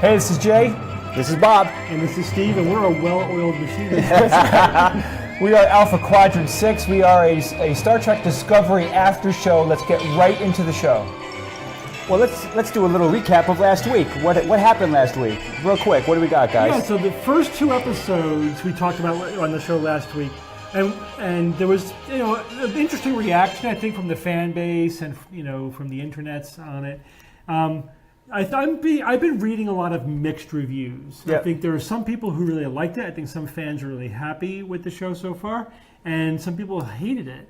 Hey, this is Jay. This is Bob. And this is Steve, and we're a well-oiled machine. We are Alpha Quadrant 6. We are a Star Trek Discovery after show. Let's get right into the show. Well, let's do a little recap of last week. What happened last week? Real quick, what do we got, guys? Yeah, so the first two episodes we talked about on the show last week, and there was an interesting reaction, I think, from the fan base and from the internets on it. I've been reading a lot of mixed reviews. Yep. I think there are some people who really liked it. I think some fans are really happy with the show so far, and some people hated it.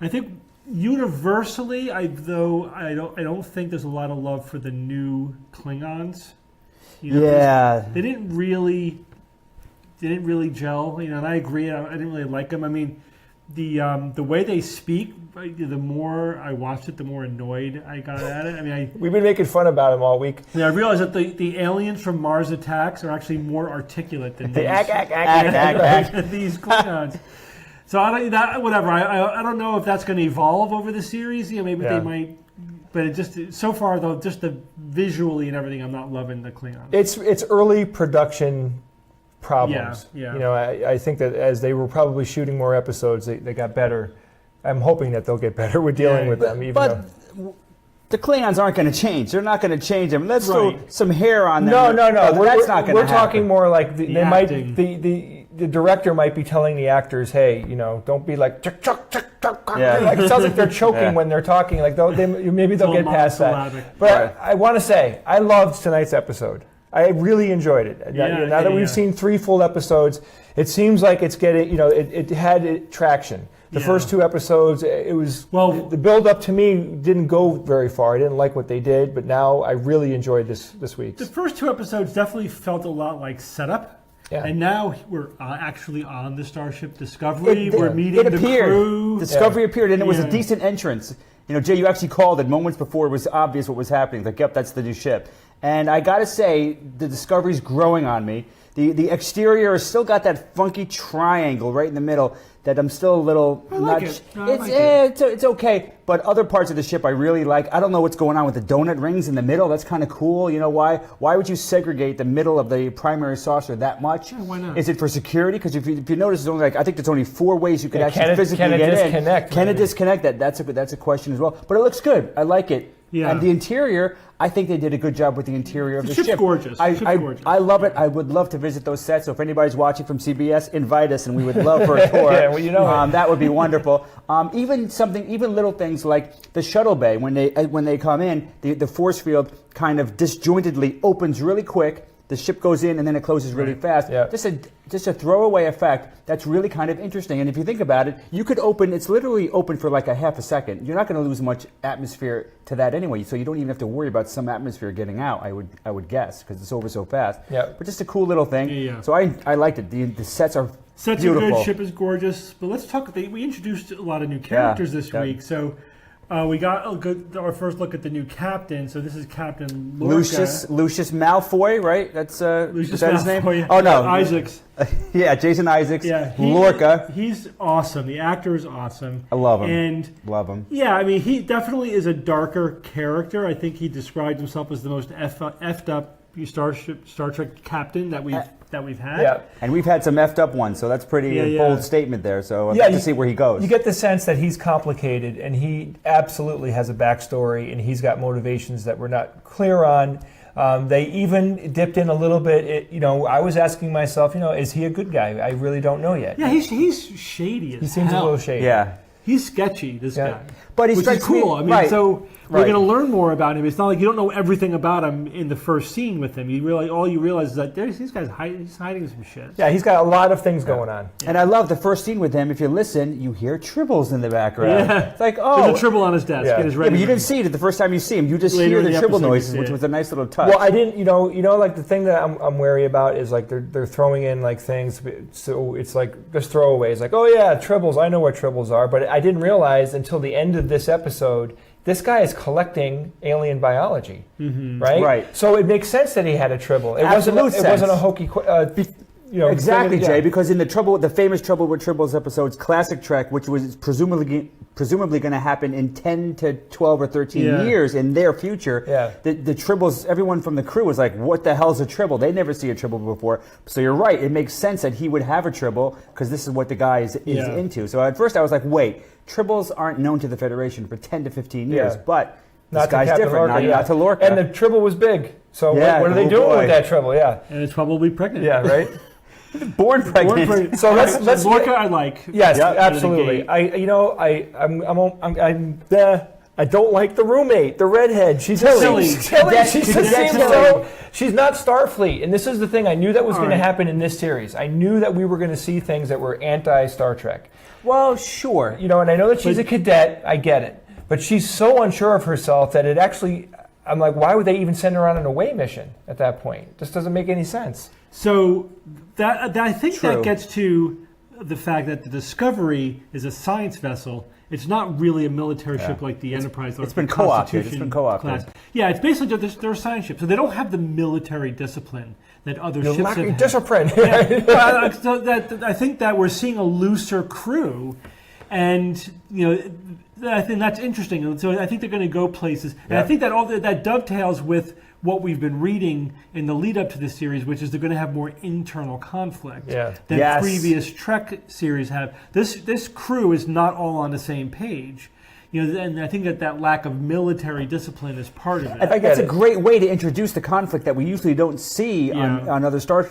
I think universally, I don't think there's a lot of love for the new Klingons. They didn't really gel. And I agree. I didn't really like them. I mean, the way they speak, the more I watched it, the more annoyed I got at it. I mean, we've been making fun about them all week. I realized that the aliens from Mars Attacks are actually more articulate than these Klingons. So I don't know if that's going to evolve over the series. Maybe they might. But it just so far though, just the visually and everything, I'm not loving the Klingons. It's early production problems. Yeah. I think that as they were probably shooting more episodes, they got better. I'm hoping that they'll get better with dealing with them. But the Klingons aren't going to change. They're not going to change them. Let's throw some hair on them. No. That's not going to happen. We're talking more like the director might be telling the actors, hey, don't be like chuck. Like it sounds like they're choking when they're talking. Like maybe they'll get past that. But I want to say I loved tonight's episode. I really enjoyed it. Now that we've seen 3 full episodes, it seems like it's getting, it had traction. The first 2 episodes, it was, the build up to me didn't go very far. I didn't like what they did, but now I really enjoyed this week. The first 2 episodes definitely felt a lot like setup. Yeah. And now we're actually on the Starship Discovery. We're meeting the crew. Discovery appeared, and it was a decent entrance. Jay, you actually called it moments before it was obvious what was happening. Like, yep, that's the new ship. And I got to say, the Discovery's growing on me. The exterior has still got that funky triangle right in the middle that I'm still a little... It's okay, but other parts of the ship I really like. I don't know what's going on with the donut rings in the middle. That's kind of cool. You know why? Why would you segregate the middle of the primary saucer that much? Yeah, why not? Is it for security? Because if you notice, there's only I think there's only 4 ways you could actually physically get in. Can it disconnect? That's a question as well. But it looks good. I like it. Yeah. And the interior, I think they did a good job with the interior of the ship. Gorgeous. I love it. I would love to visit those sets. So if anybody's watching from CBS, invite us, and we would love for a tour. That would be wonderful. Even little things like the shuttle bay when they come in, the force field kind of disjointedly opens really quick. The ship goes in and then it closes really fast. Yeah. Just a throwaway effect that's really kind of interesting. And if you think about it, it's literally open for like a half a second. You're not going to lose much atmosphere to that anyway, so you don't even have to worry about some atmosphere getting out, I would guess, because it's over so fast. Yeah. But just a cool little thing. Yeah. So I liked it. The sets are Sets beautiful. Are good, ship is gorgeous. But let's talk, we introduced a lot of new characters this week. So we got our first look at the new captain. So this is Captain Lorca. Lucius Malfoy, right? That's Lucius Malfoy. His name? Oh no, Isaacs. Jason Isaacs. Yeah, Lorca. He's awesome. The actor is awesome. I love him. And love him. Yeah, I mean, he definitely is a darker character. I think he described himself as the most effed up Star Trek captain that we've had. Yeah. And we've had some effed up ones, so that's pretty bold statement there. So I'd like to see where he goes. You get the sense that he's complicated, and he absolutely has a backstory, and he's got motivations that we're not clear on. They even dipped in a little bit. I was asking myself, is he a good guy? I really don't know yet. Yeah, he's shady as He seems a little shady. Yeah. He's sketchy, this guy. But which is cool. I mean, so we're going to learn more about him. It's not like you don't know everything about him in the first scene with him. All you realize is that this guy's hiding some shit. Yeah, he's got a lot of things going on. Yeah. And I love the first scene with him. If you listen, you hear tribbles in the background. Yeah. It's like, there's a tribble on his desk. Yeah. But you didn't see it the first time you see him. You just hear the tribble noises, which was a nice little touch. Well, I didn't, like the thing that I'm wary about is like they're throwing in like things, so it's like just throwaways. Like, oh yeah, tribbles. I know what tribbles are, but I didn't realize until the end of this episode, this guy is collecting alien biology, right? Right. So it makes sense that he had a tribble. It wasn't a hokey. exactly, Jay. Because in the famous Trouble with Tribbles episodes, Classic Trek, which was presumably going to happen in 10 to 12 or 13 years in their future, the Tribbles, everyone from the crew was like, "What the hell's a Tribble?" They never see a Tribble before. So you're right. It makes sense that he would have a Tribble because this is what the guy is into. So at first I was like, "Wait, Tribbles aren't known to the Federation for 10 to 15 years, but." This guy's different, not to Lorca. And the Tribble was big. So what are they doing with that Tribble? Yeah. And it's probably pregnant. Yeah, right? Born pregnant. So let's Lorca I like. Yes, absolutely. I don't like the roommate, the redhead. She's silly. She's not Starfleet. And this is the thing. I knew that was going to happen in this series. I knew that we were going to see things that were anti-Star Trek. Well, sure. And I know that she's a cadet. I get it. But she's so unsure of herself that it actually, I'm like, why would they even send her on an away mission at that point? It just doesn't make any sense. So that I think that gets to the fact that the Discovery is a science vessel. It's not really a military ship like the Enterprise. It's been co-opted. Yeah, it's basically they're a science ship. So they don't have the military discipline that other ships have. Discipline. So I think that we're seeing a looser crew. And, I think that's interesting. And so I think they're going to go places. And I think that that dovetails with what we've been reading in the lead up to this series, which is they're going to have more internal conflict than previous Trek series have. This crew is not all on the same page. And I think that lack of military discipline is part of it. I think that's a great way to introduce the conflict that we usually don't see on other Star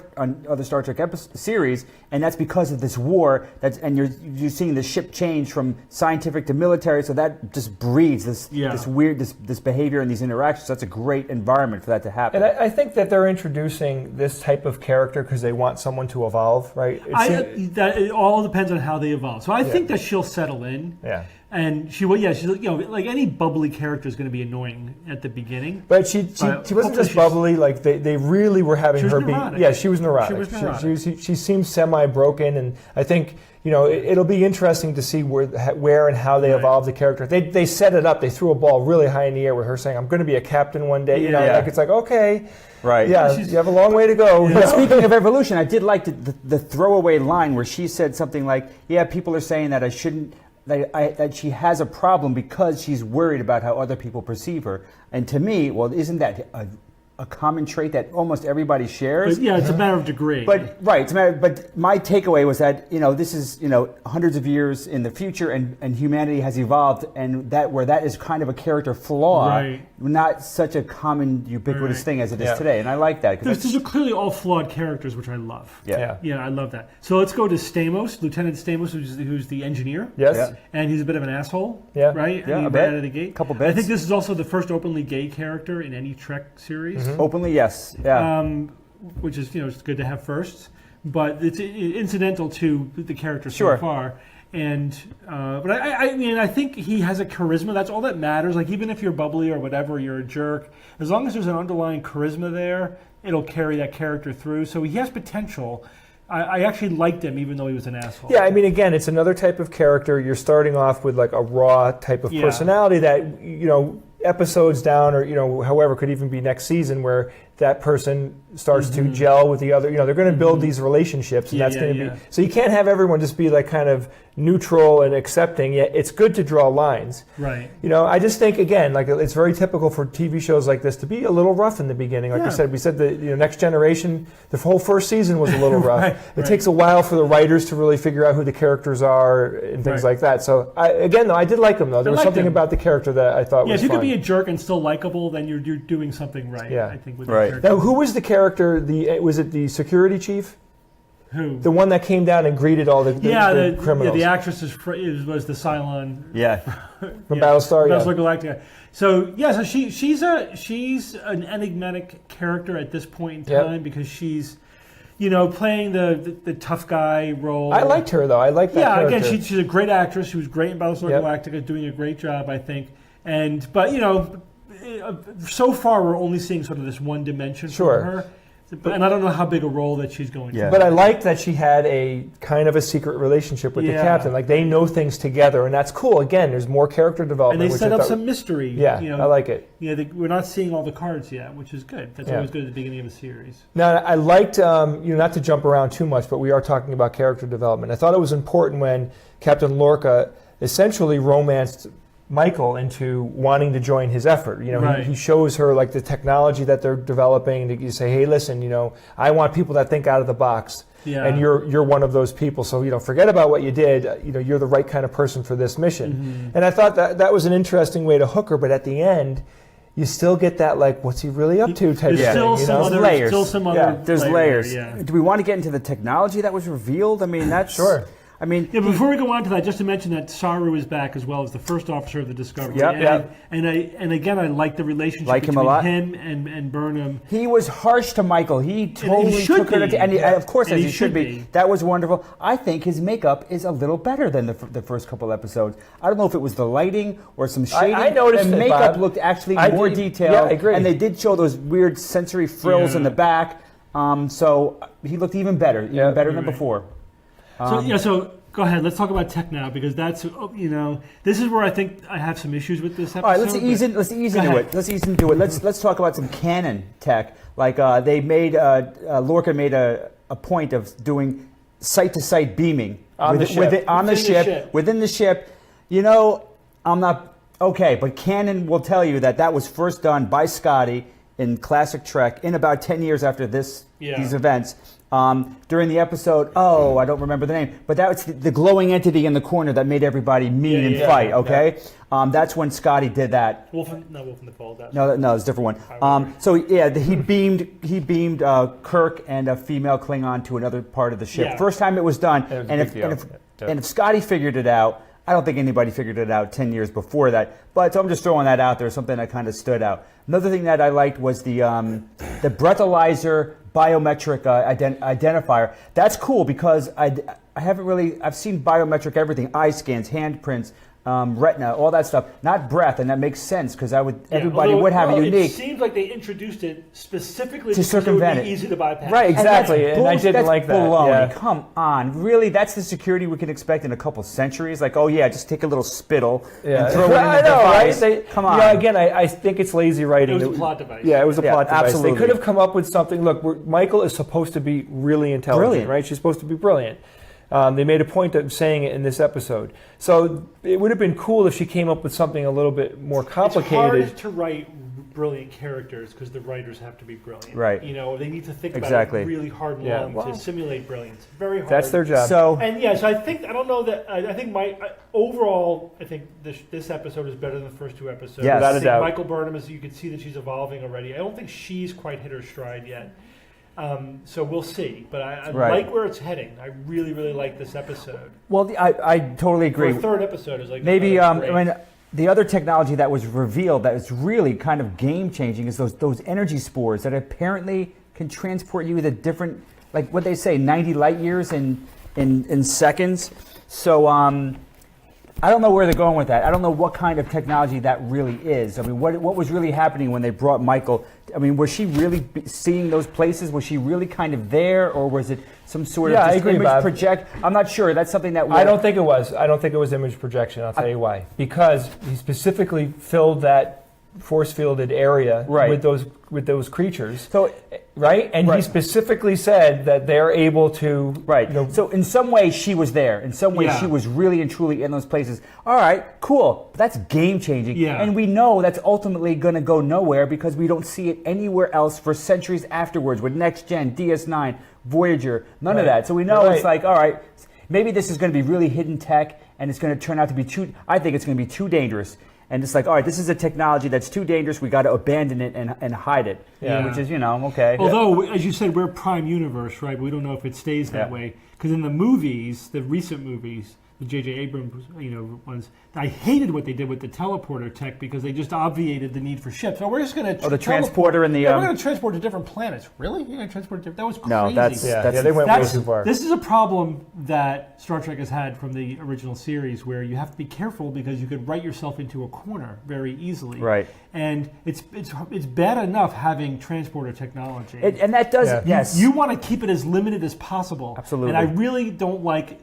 Trek series, and that's because of this war. And you're seeing the ship change from scientific to military, so that just breeds this weird this behavior and these interactions. That's a great environment for that to happen. And I think that they're introducing this type of character because they want someone to evolve, right? It all depends on how they evolve. So I think that she'll settle in. Yeah. And she's like any bubbly character is going to be annoying at the beginning. But she wasn't just bubbly. Like they really were having her neurotic. be. Yeah, she was neurotic. She seems semi-broken, and I think it'll be interesting to see where and how they evolve the character. They set it up. They threw a ball really high in the air with her saying, "I'm going to be a captain one day." Like it's like okay. Right. Yeah, you have a long way to go. But speaking of evolution, I did like the throwaway line where she said something like, "Yeah, people are saying that I shouldn't." That she has a problem because she's worried about how other people perceive her. And to me, well, isn't that a common trait that almost everybody shares? But it's a matter of degree. But it's a matter. But my takeaway was that this is hundreds of years in the future, and humanity has evolved, and that is kind of a character flaw, not such a common ubiquitous thing as it is today. And I like that. These are clearly all flawed characters, which I love. Yeah, I love that. So let's go to Stamos, Lieutenant Stamos, who's the engineer. Yes, and he's a bit of an asshole. Yeah, right. Yeah, right out of the gate. Couple bits. I think this is also the first openly gay character in any Trek series. Mm-hmm. Openly, yes. Yeah. Which is it's good to have first, but it's incidental to the character so far. And but I think he has a charisma. That's all that matters. Like even if you're bubbly or whatever, you're a jerk. As long as there's an underlying charisma there, it'll carry that character through. So he has potential. I actually liked him, even though he was an asshole. Yeah, I mean, again, it's another type of character. You're starting off with like a raw type of personality that episodes down, or however, could even be next season where that person starts to gel with the other. They're going to build these relationships, and that's going to be. So you can't have everyone just be like kind of neutral and accepting. Yet it's good to draw lines. Right. I just think again, like it's very typical for TV shows like this to be a little rough in the beginning. Like I said, we said the Next Generation, the whole first season was a little rough. It takes a while for the writers to really figure out who the characters are and things like that. So I did like them though. There was something about the character that I thought was if you fun. could be a jerk and still likable, then you're doing something right. Yeah. I think with Now, who was the character? Was it the security chief? Who? The one that came down and greaded all the criminals. Yeah, the actress was the Cylon. From Battlestar. Battlestar Galactica. So so she's an enigmatic character at this point in time because she's playing the tough guy role. I liked her though. I like that. Yeah, character. again, she's a great actress. She was great in Battlestar Galactica, doing a great job, I think. But so far we're only seeing sort of this one dimension from her. And I don't know how big a role that she's going to. But I liked that she had a kind of a secret relationship with the captain. Like they know things together, and that's cool. Again, there's more character development. And they set up some mystery. Yeah, I like it. We're not seeing all the cards yet, which is good. That's always good at the beginning of a series. Now, I liked, not to jump around too much, but we are talking about character development. I thought it was important when Captain Lorca essentially romanced Michael into wanting to join his effort. He shows her like the technology that they're developing. You say, hey, listen, I want people that think out of the box, and you're one of those people. So forget about what you did. You're the right kind of person for this mission. And I thought that was an interesting way to hook her. But at the end, you still get that like, what's he really up to type thing. There's layers. Still some other there's layers. Yeah. Do we want to get into the technology that was revealed? I mean, that's sure. Before we go on to that, just to mention that Saru is back as well as the first officer of the Discovery. And again, I like the relationship between him and Burnham. He was harsh to Michael. He totally took her to, and of course, as he should be. That was wonderful. I think his makeup is a little better than the first couple episodes. I don't know if it was the lighting or some shading. I noticed the makeup looked actually more detailed. Yeah, I agree. And they did show those weird sensory frills in the back. So he looked even better, better than before. So go ahead. Let's talk about tech now because that's this is where I think I have some issues with this episode. All right, let's ease into it. Let's talk about some canon tech. Like they made Lorca made a point of doing site-to-site beaming on the ship. Within the ship. I'm not okay, but canon will tell you that was first done by Scotty in classic Trek in about 10 years after these events. During the episode, I don't remember the name, but that was the glowing entity in the corner that made everybody mean and fight, okay? Yeah. That's when Scotty did that. Wolf in the Fold. No, it's a different one. He beamed Kirk and a female Klingon to another part of the ship. Yeah. First time it was done, and if Scotty figured it out, I don't think anybody figured it out 10 years before that. But so I'm just throwing that out there, something that kind of stood out. Another thing that I liked was the breathalyzer biometric identifier. That's cool because I've seen biometric everything, eye scans, handprints, retina, all that stuff. Not breath, and that makes sense because everybody would have a unique. It seems like they introduced it specifically to circumvent it would be easy to bypass. Right, exactly. And I didn't like that. Baloney. Yeah. Come on, really? That's the security we can expect in a couple centuries? Like, just take a little spittle and throw it in the device. Right? Come on. Again, I think it's lazy writing. It was a plot device. Yeah, it was a plot device. Absolutely. They could have come up with something. Look, Michael is supposed to be really intelligent, right? She's supposed to be brilliant. They made a point of saying it in this episode. So it would have been cool if she came up with something a little bit more complicated. It's hard to write brilliant characters because the writers have to be brilliant. Right. They need to think about it really hard and long to simulate brilliance. Very hard. That's their job. So I think, I don't know that, I think overall, I think this episode is better than the first two episodes. Yes. Without a doubt. Michael Burnham, you can see that she's evolving already. I don't think she's quite hit her stride yet. So we'll see, but I like where it's heading. I really, really like this episode. Well, I totally agree. The third episode is maybe. The other technology that was revealed that is really kind of game changing is those energy spores that apparently can transport you to different, like what they say, 90 light years in seconds. So I don't know where they're going with that. I don't know what kind of technology that really is. I mean, what was really happening when they brought Michael? I mean, was she really seeing those places? Was she really kind of there, or was it some sort of image project? I'm not sure. That's something that I don't think it was. I don't think it was image projection. I'll tell you why. Because he specifically filled that force-fielded area with those creatures. So, and he specifically said that they're able to. Right. So in some way she was there. In some way she was really and truly in those places. All right, cool. That's game-changing. Yeah. And we know that's ultimately going to go nowhere because we don't see it anywhere else for centuries afterwards with Next Gen, DS9, Voyager, none of that. So we know it's like, all right, maybe this is going to be really hidden tech and it's going to turn out to be I think it's going to be too dangerous. And it's like, all right, this is a technology that's too dangerous. We got to abandon it and hide it, which is, okay. Although, as you said, we're Prime Universe, right? We don't know if it stays that way. Because in the movies, the recent movies, the J.J. Abrams, ones. I hated what they did with the teleporter tech because they just obviated the need for ships. So we're just going to the transporter and the we're going to transport to different planets. Really? You're going to transport to that was crazy. No, that's they went way too far. This is a problem that Star Trek has had from the original series, where you have to be careful because you could write yourself into a corner very easily. Right. And it's bad enough having transporter technology. And that does yes. You want to keep it as limited as possible. Absolutely. And I really don't like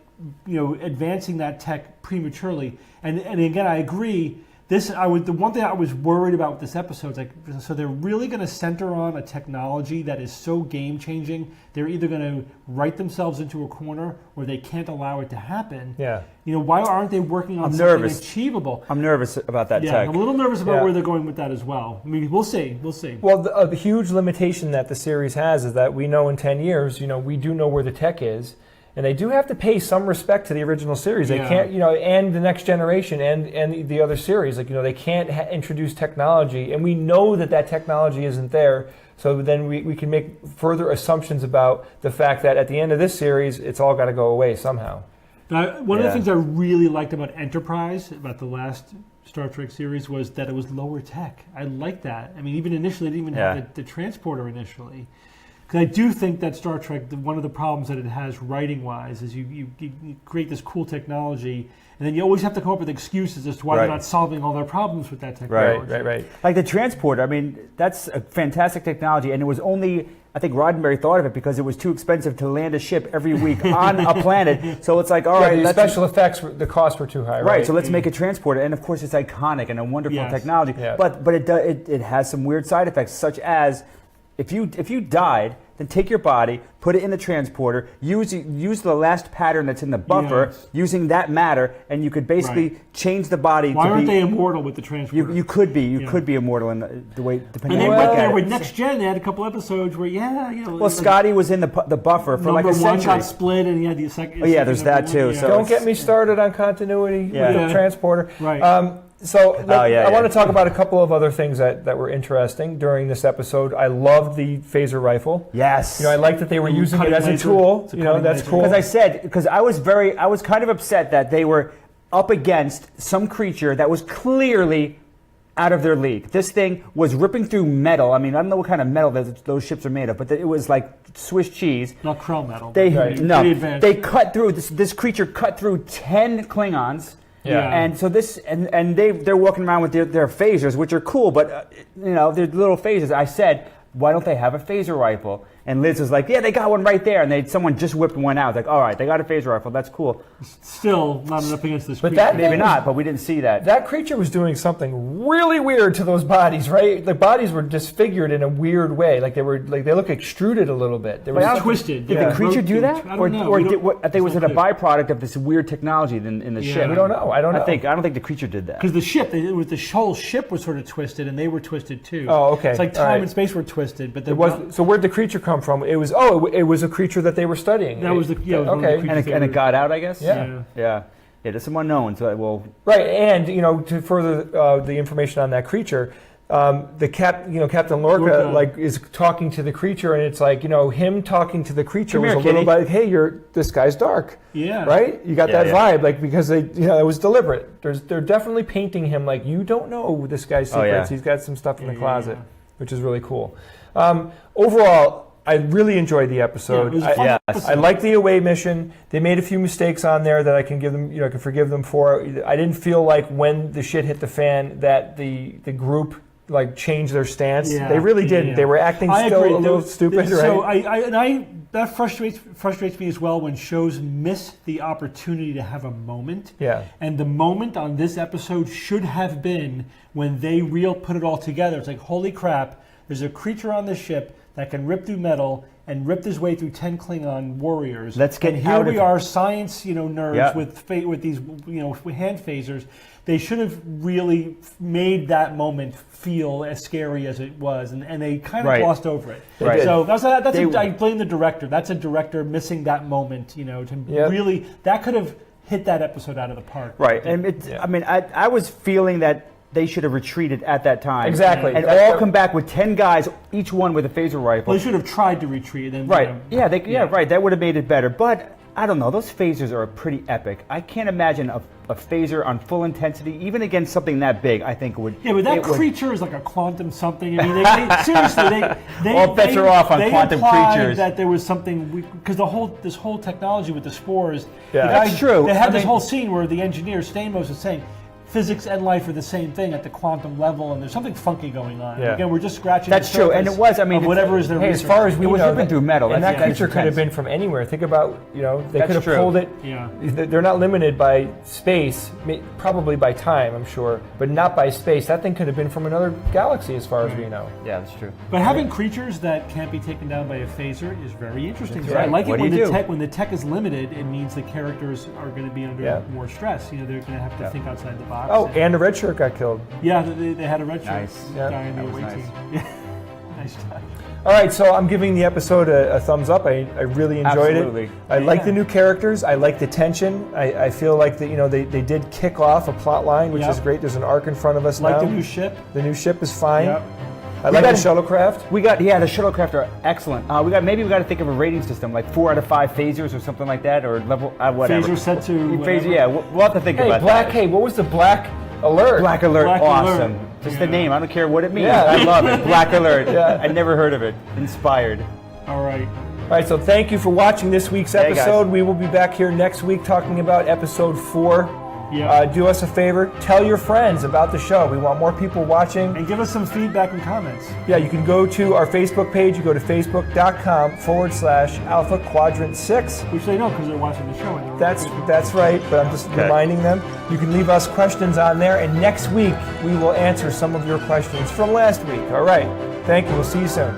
advancing that tech prematurely. And again, I agree. The one thing I was worried about with this episode is like, so they're really going to center on a technology that is so game changing. They're either going to write themselves into a corner or they can't allow it to happen. Yeah. Why aren't they working on something achievable? I'm nervous about that tech. I'm a little nervous about where they're going with that as well. I mean, we'll see. Well, the huge limitation that the series has is that we know in 10 years, we do know where the tech is. And they do have to pay some respect to the original series. They can't, and the Next Generation and the other series. They can't introduce technology, and we know that technology isn't there. So then we can make further assumptions about the fact that at the end of this series, it's all got to go away somehow. Now, one of the things I really liked about Enterprise, about the last Star Trek series, was that it was lower tech. I liked that. I mean, even initially, they didn't even have the transporter initially. Because I do think that Star Trek, one of the problems that it has writing-wise is you create this cool technology, and then you always have to come up with excuses as to why they're not solving all their problems with that technology. Right. Like the transporter, I mean, that's a fantastic technology, and it was only, I think Roddenberry thought of it because it was too expensive to land a ship every week on a planet. So it's like, all right, the special effects, the costs were too high. Right, so let's make a transporter, and of course it's iconic and a wonderful technology. Yeah. But it has some weird side effects, such as if you died, then take your body, put it in the transporter, use the last pattern that's in the buffer, using that matter, and you could basically change the body. Why aren't they immortal with the transporter? You could be. You could be immortal in the way, depending on what you look went there at with it. Next Gen. They had a couple episodes where, Well, Scotty was in the buffer for like a number one century. got split, and he had the second. Oh yeah, there's that too. Yeah. So Don't get me started on continuity with the transporter. Right. I want to talk about a couple of other things that were interesting during this episode. I loved the phaser rifle. Yes. I liked that they were using it as a tool. That's cool. Because I was kind of upset that they were up against some creature that was clearly out of their league. This thing was ripping through metal. I mean, I don't know what kind of metal those ships are made of, but it was like Swiss cheese. Not chrome metal. They cut through this creature cut through 10 Klingons. Yeah. And so they're walking around with their phasers, which are cool, but they're little phasers. I said, why don't they have a phaser rifle? And Liz was like, yeah, they got one right there. And someone just whipped one out. Like, all right, they got a phaser rifle. That's cool. Still not enough against this creature. That Maybe not, but we didn't see that. That creature was doing something really weird to those bodies, right? The bodies were disfigured in a weird way. They look extruded a little bit. They were twisted. Did the creature do that? I don't know. I think was it a byproduct of this weird technology in the ship? We don't know. I don't know. I don't think the creature did that. Because the whole ship was sort of twisted, and they were twisted too. Oh, okay. It's like time and space were twisted, but so where'd the creature come from? It was a creature that they were studying. That was okay. And it got out, I guess. Yeah. There's some unknown. So right, and to further the information on that creature, Captain Lorca is talking to the creature, and it's like him talking to the creature was a little bit like, hey, this guy's dark. Yeah. Right. You got that vibe, because it was deliberate. They're definitely painting him like you don't know this guy's secrets. Oh, yeah. He's got some stuff in the closet, which is really cool. Overall, I really enjoyed the episode. I liked the away mission. They made a few mistakes on there that I can give them, I can forgive them for. I didn't feel like when the shit hit the fan that the group changed their stance. They really didn't. Yeah. They were acting a little stupid, right? That frustrates me as well when shows miss the opportunity to have a moment. Yeah. And the moment on this episode should have been when they put it all together. It's like, holy crap, there's a creature on this ship that can rip through metal and ripped his way through 10 Klingon warriors. Let's get and out here of we are, science, nerds with these, hand phasers. They should have really made that moment feel as scary as it was, and they kind of glossed over it. Right. So I blame the director. That's a director missing that moment. Really, that could have hit that episode out of the park. Right, and I was feeling that they should have retreated at that time. Exactly. And all come back with 10 guys, each one with a phaser rifle. Well, they should have tried to retreat. And, right. Right. That would have made it better. But I don't know. Those phasers are pretty epic. I can't imagine a phaser on full intensity, even against something that big. I think would. Yeah, but that creature is like a quantum something. I mean, they seriously, they all bets are off on quantum creatures. That there was something because this whole technology with the spores. Yeah, that's true. They had this whole scene where the engineer Stamos was saying, physics and life are the same thing at the quantum level, and there's something funky going on. Yeah. Again, we're just scratching. That's the surface true, and it was. I mean, whatever is their hey, research. as far as we know, ripping through metal, and that creature could have been from anywhere. Think about, they could have pulled it. Yeah. They're not limited by space, probably by time, I'm sure, but not by space. That thing could have been from another galaxy, as far as we know. Yeah, that's true. But having creatures that can't be taken down by a phaser is very interesting. Right. I like what it when the tech is limited. It means the characters are going to be under more stress. They're going to have to think outside the box. Oh, and the red shirt got killed. Yeah, they had a red shirt Nice. guy in the That was away nice. team. Yeah. Nice touch. All right, so I'm giving the episode a thumbs up. I really enjoyed Absolutely. it. I like the new characters. I like the tension. I feel like that they did kick off a plot line, which is great. There's an arc in front of us now. Like the new ship. The new ship is fine. Yep. I like the shuttlecraft. The shuttlecraft are excellent. Maybe we got to think of a rating system, like 4 out of 5 phasers or something like that, or level whatever. Phaser set to phaser, yeah. We'll have to think about Black. that. Hey, what was the Black Alert? Black Alert, Black awesome. Alert. Just the name. I don't care what it means. Yeah. I love it. Black Alert. Yeah. I never heard of it. Inspired. All right. All right, so thank you for watching this week's episode. We will be back here next week talking about episode 4. Yeah. Do us a favor, tell your friends about the show. We want more people watching. And give us some feedback and comments. Yeah, you can go to our Facebook page. You go to facebook.com/Alpha Quadrant 6. Which they know because they're watching the show. And That's right, but I'm just reminding them. You can leave us questions on there, and next week we will answer some of your questions from last week. All right, thank you. We'll see you soon.